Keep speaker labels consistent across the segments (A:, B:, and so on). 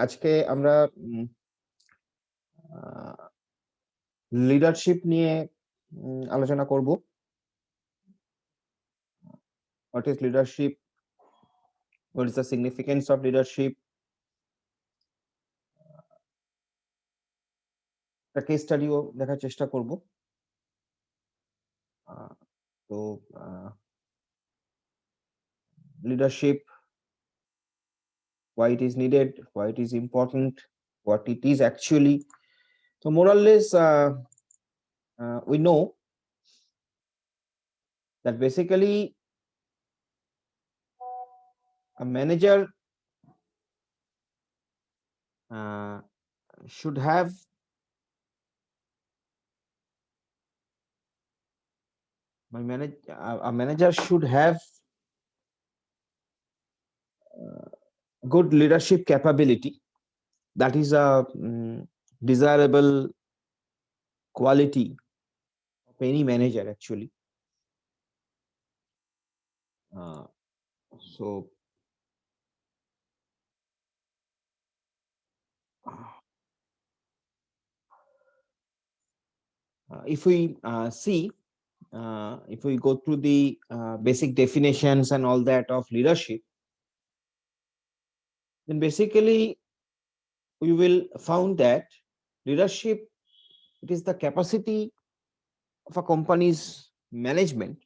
A: আজকে আমরা লিডারশিপ নিয়ে আলোচনা করব। What is leadership? What is the significance of leadership? একটা কেস স্টাডিও দেখার চেষ্টা করব। তো leadership, why it is needed, why it is important, what it is actually. So more or less, we know that basically a manager should have a manager should have good leadership capability. That is a desirable quality of any manager actually. So if we see, if we go through the basic definitions and all that of leadership, then basically we will found that leadership, it is the capacity of a company's management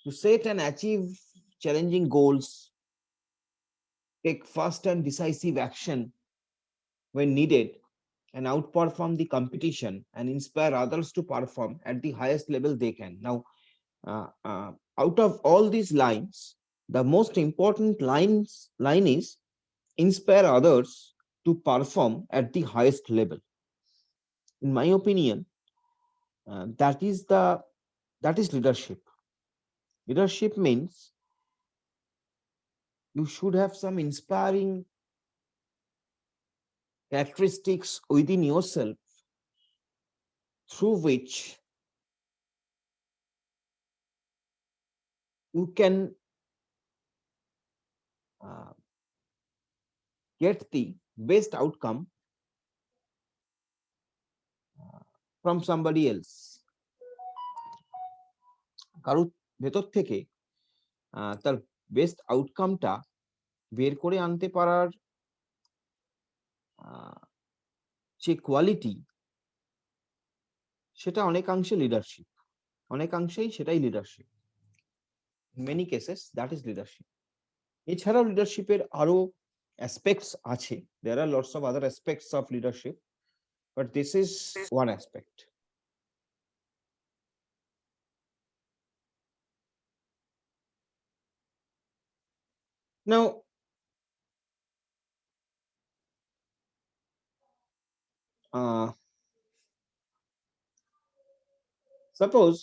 A: to set and achieve challenging goals, take fast and decisive action when needed, and outperform the competition and inspire others to perform at the highest level they can. Now, out of all these lines, the most important line is inspire others to perform at the highest level. In my opinion, that is leadership. Leadership means you should have some inspiring characteristics within yourself through which you can get the best outcome from somebody else. কারো ভেতর থেকে তার best আউটকামটা বের করে আনতে পারার যে quality, সেটা অনেকাংশে লিডারশিপ, অনেকাংশেই সেটাই leadership. Many cases that is leadership. এছাড়াও লিডারশিপের আরো অ্যাসপেক্টস আছে, there are lots of other aspects of leadership, but this is one aspect. Now, suppose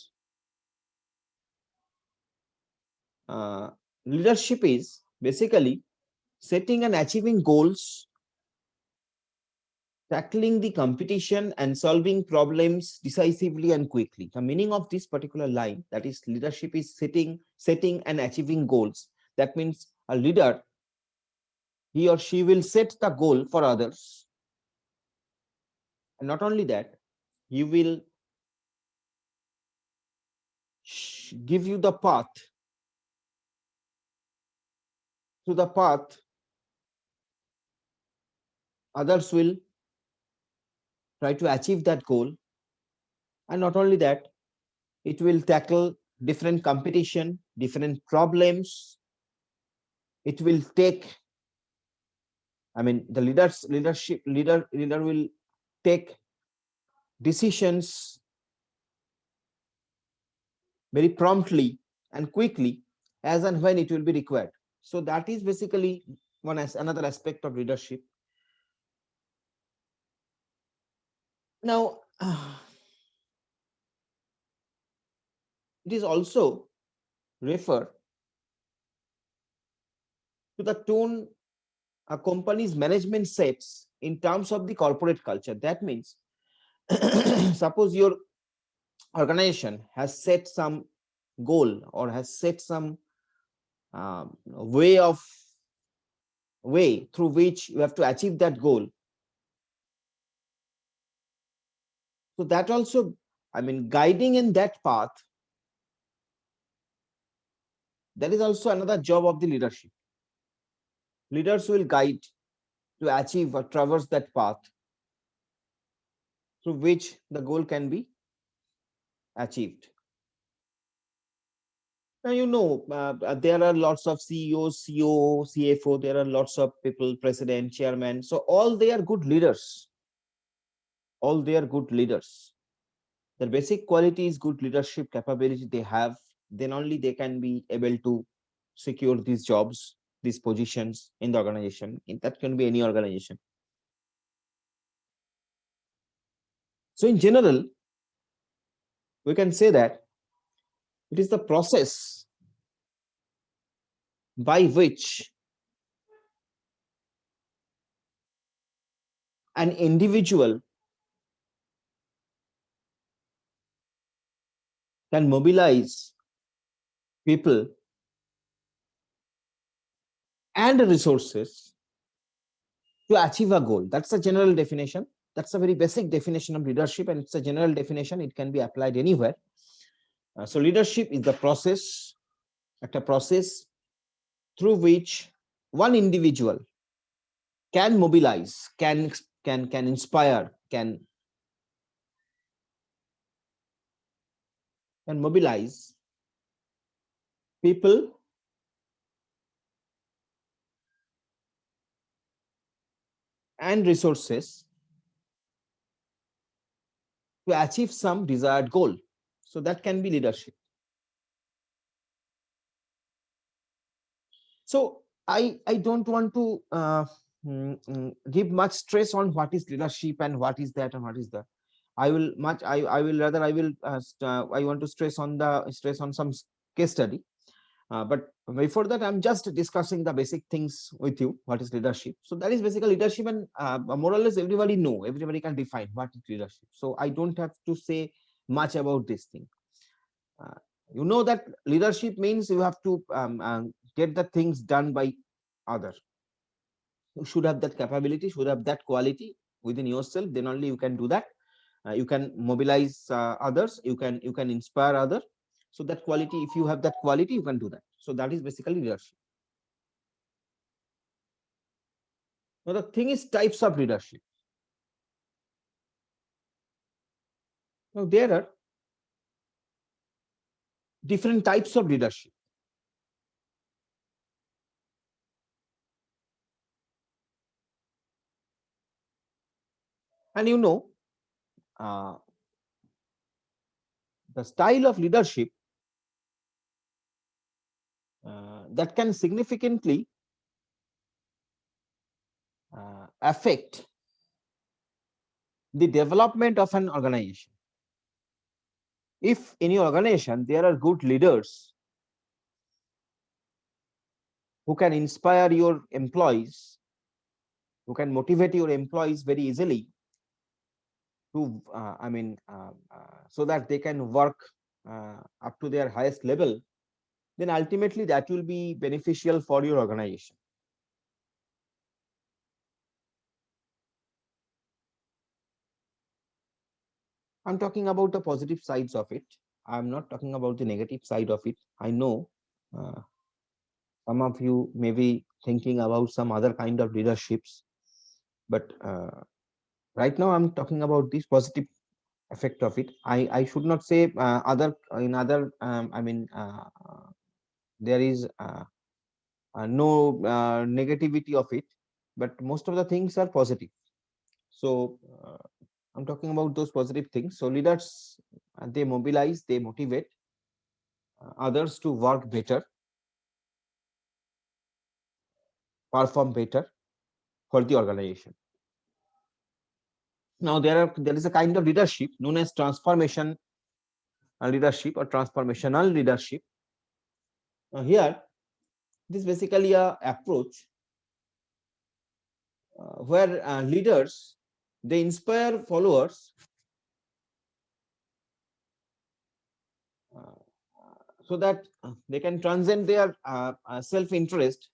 A: leadership is basically setting and achieving goals, tackling the competition and solving problems decisively and quickly. The meaning of this particular line, that is leadership is setting and achieving goals. That means a leader, he or she will set the goal for others, and not only that, he will give you the path, to the path others will try to achieve that goal. And not only that, it will tackle different competition, different problems. It will take, I mean, the leader will take decisions very promptly and quickly as and when it will be required. So that is basically another aspect of leadership. Now, it is also refer to the tone a company's management sets in terms of the corporate culture. That means suppose your organization has set some goal or has set some way of way through which you have to achieve that goal. So that also, guiding in that path, that is also another job of the leadership. Leaders will guide to achieve or traverse that path through which the goal can be achieved. Now, there are lots of CEOs, CEO, CFO, there are lots of people, president, chairman. So all they are good leaders. All they are good leaders. Their basic quality is good leadership capability they have. Then only they can be able to secure these jobs, these positions in the organization. That can be any organization. So in general, we can say that it is the process by which an individual can mobilize people and resources to achieve a goal. That's a general definition. That's a very basic definition of leadership, and it's a general definition. It can be applied anywhere. So leadership is the process, a process through which one individual can mobilize, can inspire, can mobilize people and resources to achieve some desired goal. So that can be leadership. So I don't want to give much stress on what is leadership and what is that and what is that. I will rather I want to stress on some case study. But before that, I'm just discussing the basic things with you. What is leadership? So that is basically leadership, and more or less everybody can define what is leadership. So I don't have to say much about this thing. Uh, you know that leadership means you have to get the things done by others. You should have that capability, should have that quality within yourself. Then only you can do that. You can mobilize others. You can inspire others. So that quality, if you have that quality, you can do that. So that is basically leadership. Now the thing is types of leadership. Now there are different types of leadership. And uh, the style of leadership that can significantly affect the development of an organization. If in your organization there are good leaders who can inspire your employees, who can motivate your employees very easily to, so that they can work up to their highest level, then ultimately that will be beneficial for your organization. I'm talking about the positive sides of it. I'm not talking about the negative side of it. I know uh, some of you may be thinking about some other kind of leaderships, but right now I'm talking about this positive effect of it. I should not say other in other there is no negativity of it, but most of the things are positive. So I'm talking about those positive things. So leaders, they mobilize, they motivate others to work better, perform better for the organization. Now there is a kind of leadership known as transformation leadership or transformational leadership. Now here, this is basically a approach where leaders, they inspire followers uh, so that they can transcend their self-interest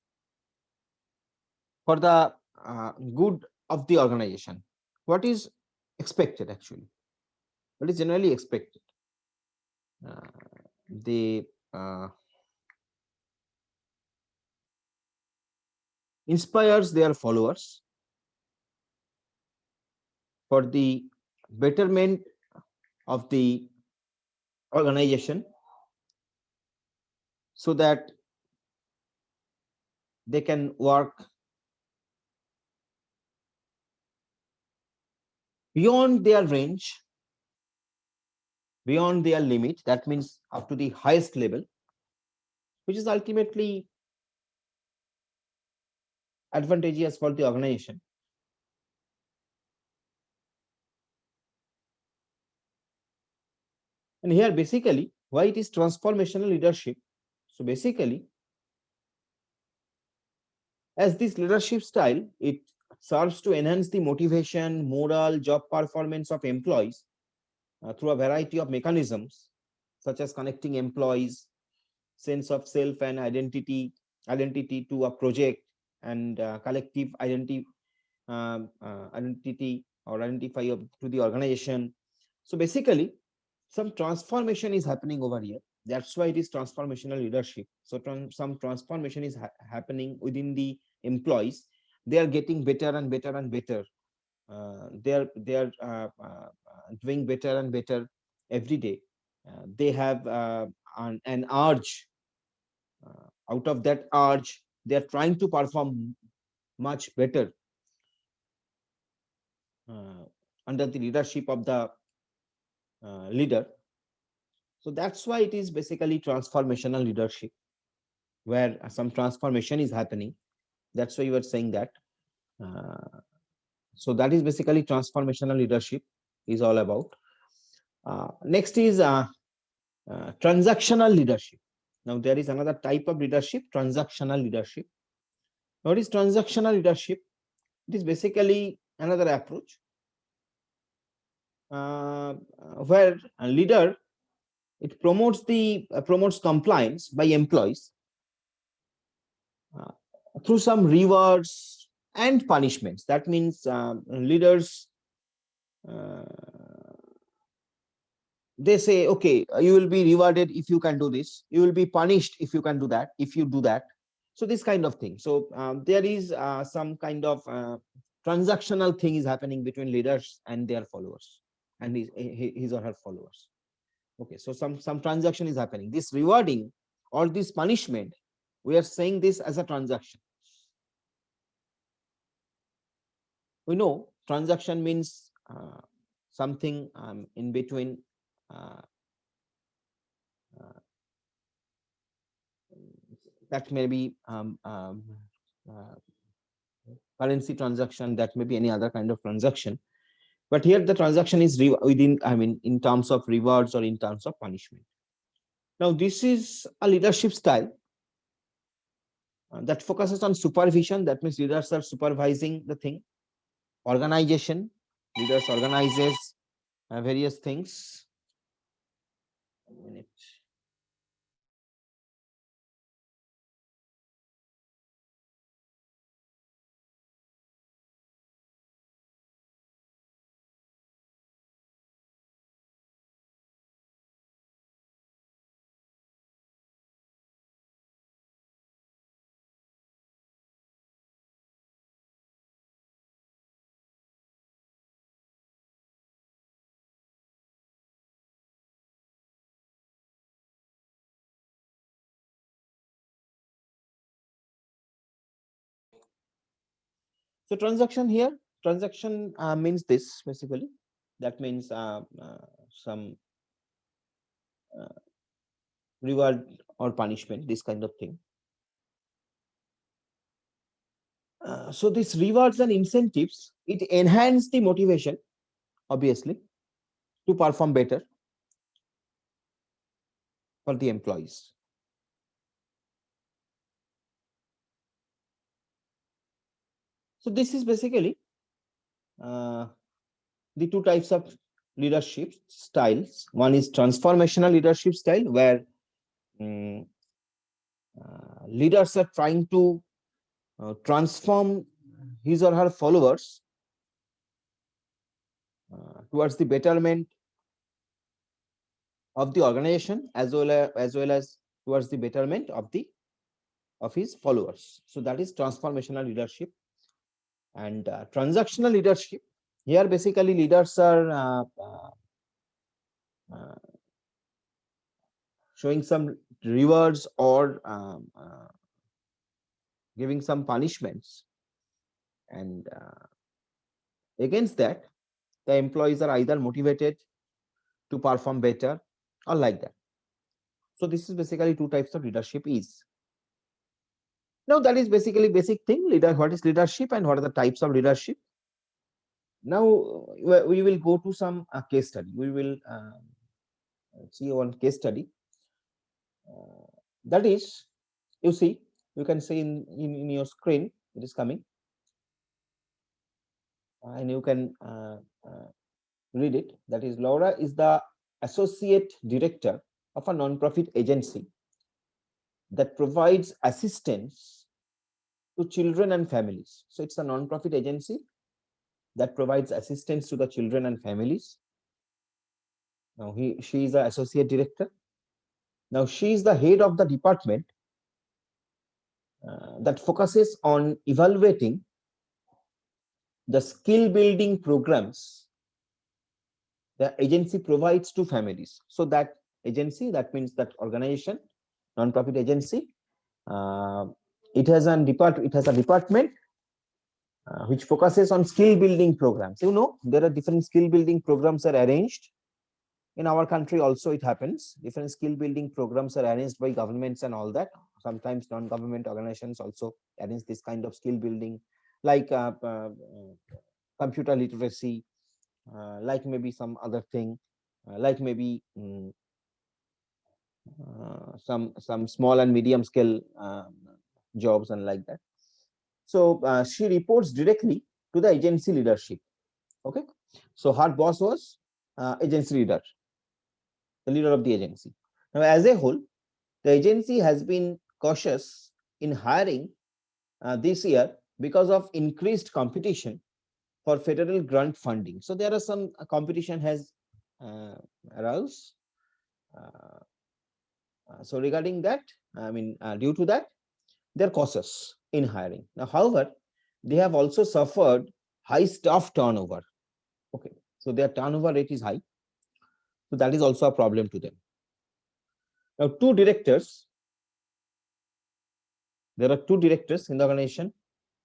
A: for the good of the organization. What is expected actually? What is generally expected? They inspires their followers for the betterment of the organization, so that they can work beyond their range, beyond their limit. That means up to the highest level, which is ultimately advantageous for the organization. And here basically why it is transformational leadership. So basically, as this leadership style, it serves to enhance the motivation, moral, job performance of employees through a variety of mechanisms, such as connecting employees' sense of self and identity to a project, and collective identity or identify to the organization. So basically, some transformation is happening over here. That's why it is transformational leadership. So some transformation is happening within the employees. They are getting better and better and better. They are doing better and better every day. They have an urge. Out of that urge, they are trying to perform much better under the leadership of the leader. So that's why it is basically transformational leadership, where some transformation is happening. That's why you are saying that. So that is basically transformational leadership is all about. Next is transactional leadership. Now there is another type of leadership, transactional leadership. What is transactional leadership? It is basically another approach where a leader, it promotes compliance by employees through some rewards and punishments. That means leaders, they say, okay, you will be rewarded if you can do this, you will be punished if you can do that, if you do that. So this kind of thing. So there is some kind of transactional thing is happening between leaders and their followers, and his or her followers. Okay, so some transaction is happening. This rewarding or this punishment, we are saying this as a transaction. We know transaction means something in between that may be currency transaction, that may be any other kind of transaction. But here the transaction is within, I mean, in terms of rewards or in terms of punishment. Now, this is a leadership style that focuses on supervision. That means leaders are supervising the thing. Organization, leaders organizes various things. A minute. So transaction means this basically. That means some reward or punishment, this kind of thing. So these rewards and incentives, it enhance the motivation, obviously, to perform better for the employees. So this is basically the two types of leadership styles. One is transformational leadership style, where leaders are trying to transform his or her followers towards the betterment of the organization as well as towards the betterment of his followers. So that is transformational leadership. And transactional leadership, here basically leaders are showing some rewards or giving some punishments, and against that the employees are either motivated to perform better or like that. So this is basically two types of leadership is. Now that is basically basic thing, leader, what is leadership and what are the types of leadership. Now we will go to some case study. We will see one case study. That is, you see, you can see in your screen, it is coming, and you can read it. That is, Laura is the associate director of a non-profit agency that provides assistance to children and families. So it's a non-profit agency that provides assistance to the children and families. Now she is the associate director. Now she is the head of the department that focuses on evaluating the skill building programs the agency provides to families. So that agency, that means that organization, non-profit agency, it has a department which focuses on skill building programs. You know, there are different skill building programs are arranged in our country. Also it happens, different skill building programs are arranged by governments and all that. Sometimes non-government organizations also arrange this kind of skill building, like computer literacy, like maybe some other thing, like maybe some small and medium scale jobs and like that. So she reports directly to the agency leadership. Okay, so her boss was agency leader, the leader of the agency. Now, as a whole, the agency has been cautious in hiring this year because of increased competition for federal grant funding. So there are some competition has arose. So regarding that, I mean, due to that, they're cautious in hiring. Now, however, they have also suffered high staff turnover. Okay, so their turnover rate is high. So that is also a problem to them. Now, there are two directors in the organization,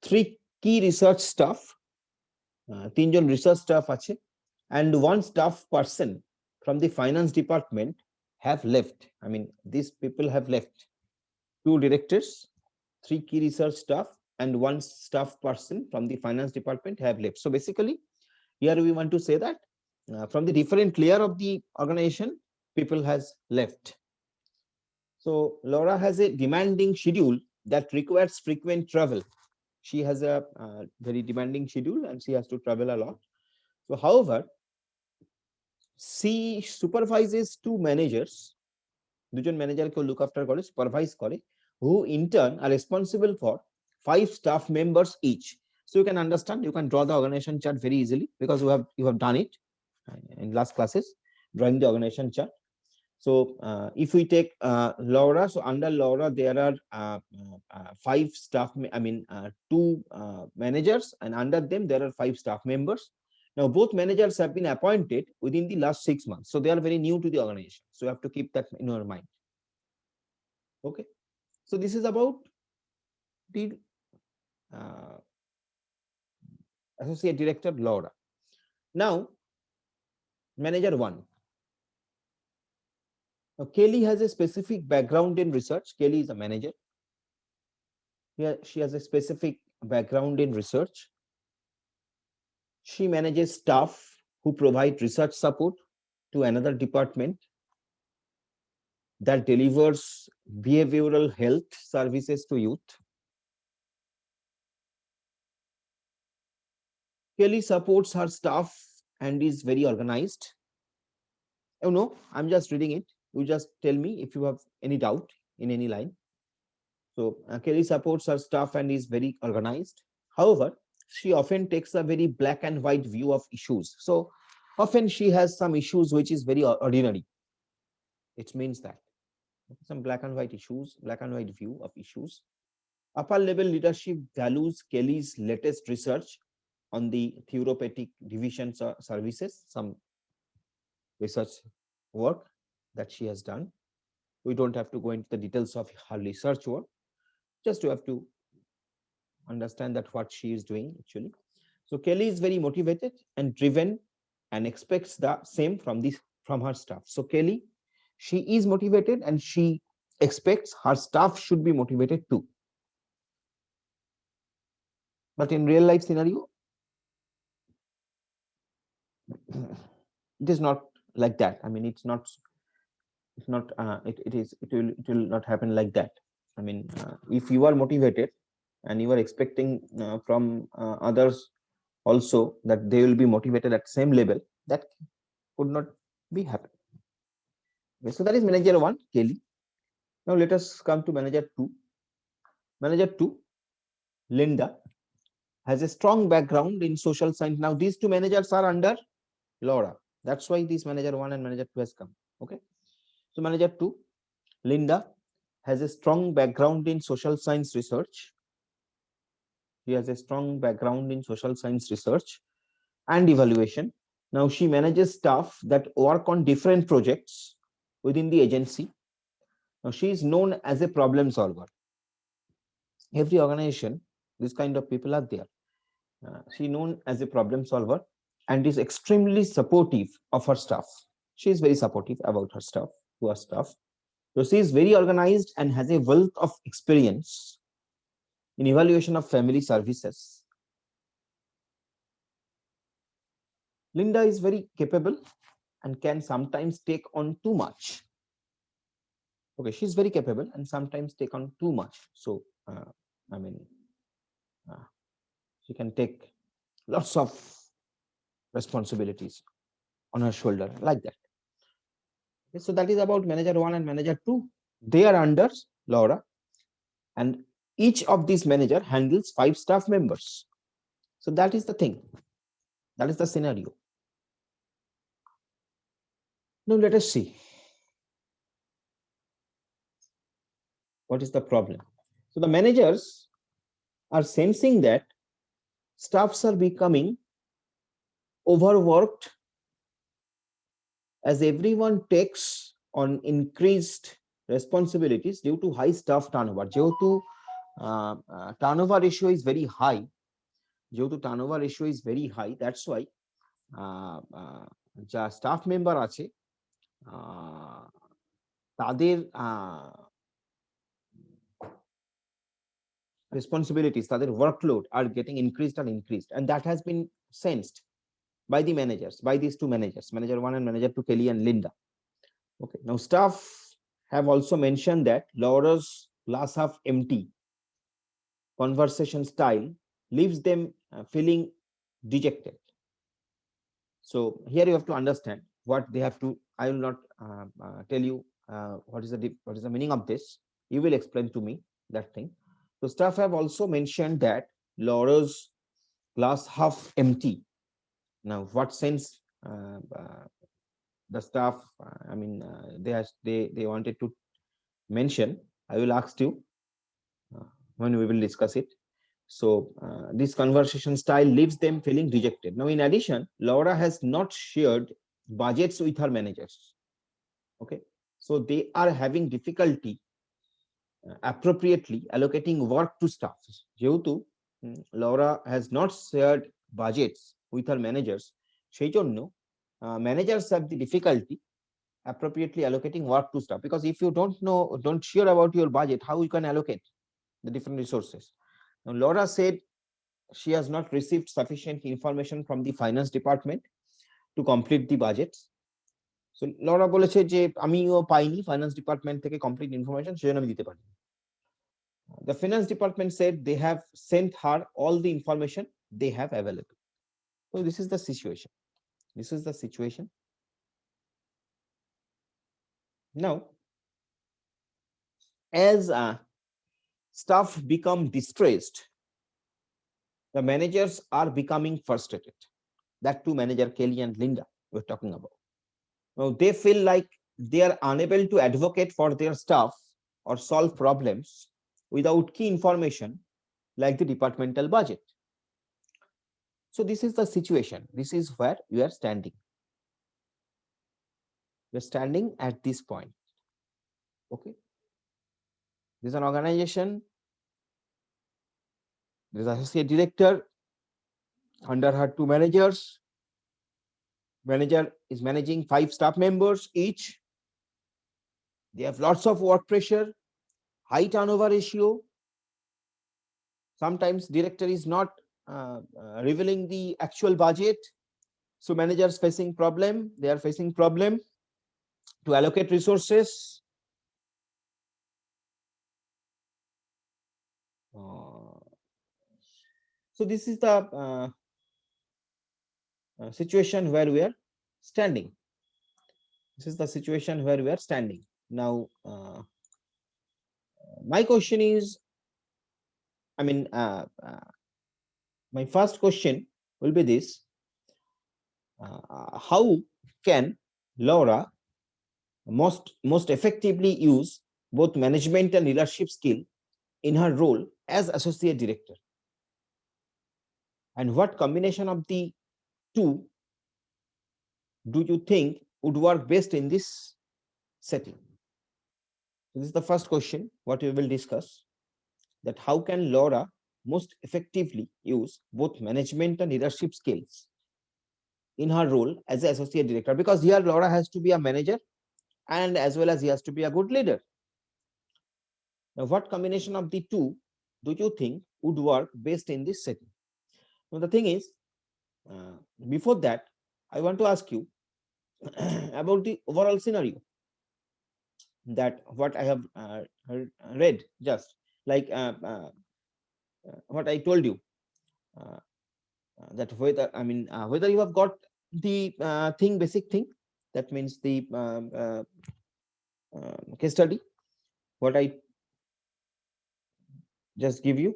A: three key research staff, তিনজন research staff আছে, and one staff person from the finance department have left. I mean, these people have left. Two directors, three key research staff, and one staff person from the finance department have left. So basically, here we want to say that from the different layer of the organization, people has left. So Laura has a demanding schedule that requires frequent travel. She has a very demanding schedule and she has to travel a lot. So however, she supervises two managers, দুজন ম্যানেজারকে look after করে, supervise করে, who in turn are responsible for 5 staff members each. So you can understand, you can draw the organization chart very easily because you have done it in last classes, drawing the organization chart. So if we take Laura, so under Laura there are 5 staff, I mean 2 managers, and under them there are 5 staff members. Now both managers have been appointed within the last 6 months, so they are very new to the organization. So you have to keep that in your mind. Okay, so this is about the associate director Laura. Now manager 1. Now, Kelly has a specific background in research. Kelly is a manager. Here, she has a specific background in research. She manages staff who provide research support to another department that delivers behavioral health services to youth. Kelly supports her staff and is very organized. Oh no, I'm just reading it. You just tell me if you have any doubt in any line. So Kelly supports her staff and is very organized. However, she often takes a very black and white view of issues. So often she has some issues which is very ordinary. It means that some black and white issues, black and white view of issues. Upper level leadership values Kelly's latest research on the therapeutic division services, some research work that she has done. We don't have to go into the details of her research work, just to have to understand that what she is doing actually. So Kelly is very motivated and driven and expects the same from her staff. So Kelly, she is motivated and she expects her staff should be motivated too. But in real life scenario, it is not like that. I mean, it's not it will not happen like that. I mean, if you are motivated and you are expecting from others also that they will be motivated at same level, that could not be happen. Okay, so that is manager 1, Kelly. Now let us come to manager 2. Manager 2, Linda, has a strong background in social science. Now these two managers are under Laura. That's why this manager 1 and manager 2 has come. Okay. So manager 2, Linda, has a strong background in social science research. She has a strong background in social science research and evaluation. Now she manages staff that work on different projects within the agency. Now she is known as a problem solver. Every organization, this kind of people are there. She is known as a problem solver and is extremely supportive of her staff. She is very supportive about her staff, to her staff. So she is very organized and has a wealth of experience in evaluation of family services. Linda is very capable and can sometimes take on too much. Okay, she's very capable and sometimes take on too much. So, I mean, she can take lots of responsibilities on her shoulder like that. Okay, so that is about manager 1 and manager 2. They are under Laura, and each of these manager handles 5 staff members. So that is the thing. That is the scenario. Now let us see what is the problem. So the managers are sensing that staffs are becoming overworked as everyone takes on increased responsibilities due to high staff turnover. Jehetu turnover ratio is very high, that's why যা staff member আছে তাদের responsibilities, তাদের workload are getting increased, and that has been sensed by the managers, by these two managers, manager 1 and manager 2, Kelly and Linda. Okay, now staff have also mentioned that Laura's glass half empty conversation style leaves them feeling dejected. So here you have to understand what they have to. I will not tell you what is the meaning of this. You will explain to me that thing. So staff have also mentioned that Laura's glass half empty. Now, what sense the staff? I mean, they wanted to mention. I will ask you when we will discuss it. So this conversation style leaves them feeling rejected. Now, in addition, Laura has not shared budgets with her managers. Okay, so they are having difficulty appropriately allocating work to staff. যেহেতু Laura has not shared budgets with her managers, সেই জন্য managers have the difficulty appropriately allocating work to staff, because if you don't share about your budget, how you can allocate the different resources. Now, Laura said she has not received sufficient information from the finance department to complete the budgets. So Laura বলেছে যে আমিও পাইনি finance department থেকে complete information, সেজন্য আমি দিতে পারিনি. The finance department said they have sent her all the information they have available. So this is the situation. Now, as staff become distressed the managers are becoming frustrated. That too, manager Kelly and Linda we're talking about. Now they feel like they are unable to advocate for their staff or solve problems without key information like the departmental budget. So this is the situation. This is where you are standing. You're standing at this point. Okay. There's an organization. There's an associate director. Under her 2 managers. Manager is managing 5 staff members each. They have lots of work pressure, high turnover ratio. Sometimes director is not revealing the actual budget. So managers facing problem. They are facing problem to allocate resources. So this is the situation where we are standing. This is the situation where we are standing. Now, my question is, my first question will be this. How can Laura most effectively use both management and leadership skill in her role as associate director? And what combination of the two do you think would work best in this setting? This is the first question, what we will discuss, that how can Laura most effectively use both management and leadership skills in her role as an associate director, because here Laura has to be a manager and as well as he has to be a good leader. Now, what combination of the two do you think would work best in this setting? Now, the thing is, before that, I want to ask you about the overall scenario, that what I have read, just like what I told you, that whether whether you have got the basic thing, that means the case study, what I just give you.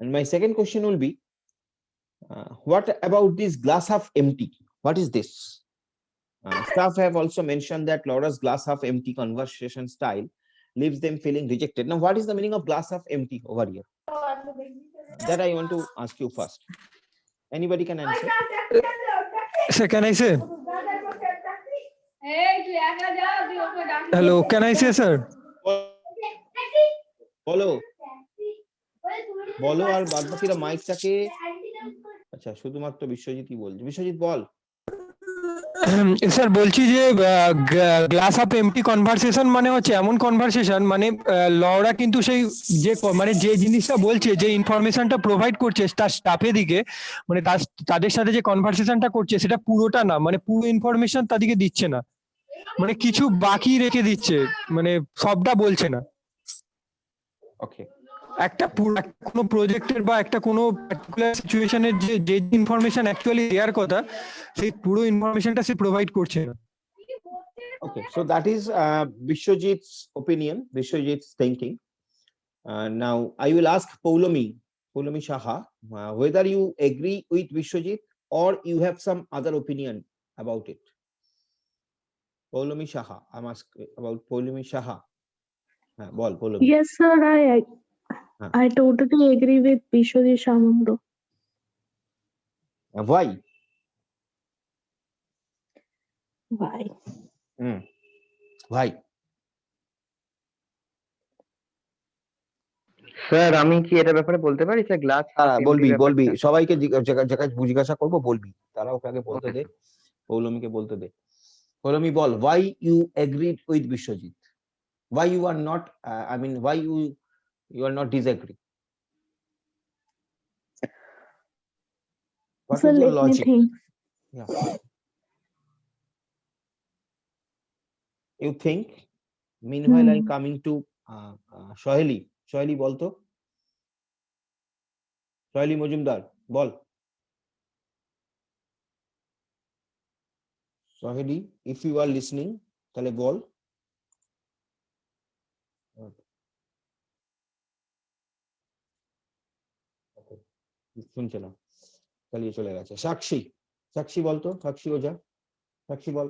A: And my second question will be, what about this glass half empty? What is this? Staff have also mentioned that Laura's glass half empty conversation style leaves them feeling rejected. Now, what is the meaning of glass half empty over here? That I want to ask you first. Anybody can answer?
B: Sir, can I say? Hello, can I say, sir?
A: বলো বলো আর বাদ বাকিরা মাইকটাকে, আচ্ছা শুধুমাত্র বিশ্বজিৎই বলছে। বিশ্বজিৎ বল।
B: Sir বলছি যে glass of MT conversation মানে হচ্ছে এমন কনভারসেশন, মানে লরা কিন্তু সেই যে মানে যে জিনিসটা বলছে, যে ইনফরমেশনটা প্রোভাইড করছে তার স্টাফের দিকে, মানে তাদের সাথে যে কনভারসেশনটা করছে সেটা পুরোটা না, মানে পুরো ইনফরমেশন তাদেরকে দিচ্ছে না, মানে কিছু বাকি রেখে দিচ্ছে, মানে সবটা বলছে না।
A: ওকে,
B: একটা কোনো প্রজেক্টের বা একটা কোনো পার্টিকুলার সিচুয়েশনের যে ইনফরমেশন অ্যাকচুয়ালি দেওয়ার কথা, সেই পুরো ইনফরমেশনটা সে প্রোভাইড করছে না।
A: Okay, so that is Vishwajit's opinion, Vishwajit's thinking. Now I will ask Poulomi Saha, whether you agree with Vishwajit or you have some other opinion about it. Poulomi Saha, I'm asking about Poulomi Saha. Bol, Poulomi.
C: Yes, sir. I totally agree with Vishwajit Shamando.
A: Why?
C: Why?
A: Why?
D: Sir আমি কি এটা ব্যাপারে বলতে পারি? Sir glass
A: বলবি সবাইকে জিজ্ঞাসা করবো, বলবি, তারা ওকে আগে বলতে দে, পৌলমীকে বলতে দে। পৌলমী বল, why you agreed with Vishwajit, why you are not why you are not disagree? What
C: So
A: is your
C: let
A: logic?
C: me think.
A: Yeah. You think? Meanwhile, I'm coming to Soheli. Soheli বলতো, Soheli Mojumdar ball. Soheli, if you are listening, তাহলে বল। শুনছে না, চালিয়ে চলে গেছে। সাক্ষী, সাক্ষী বলতো, সাক্ষী ওঝা, সাক্ষী বল।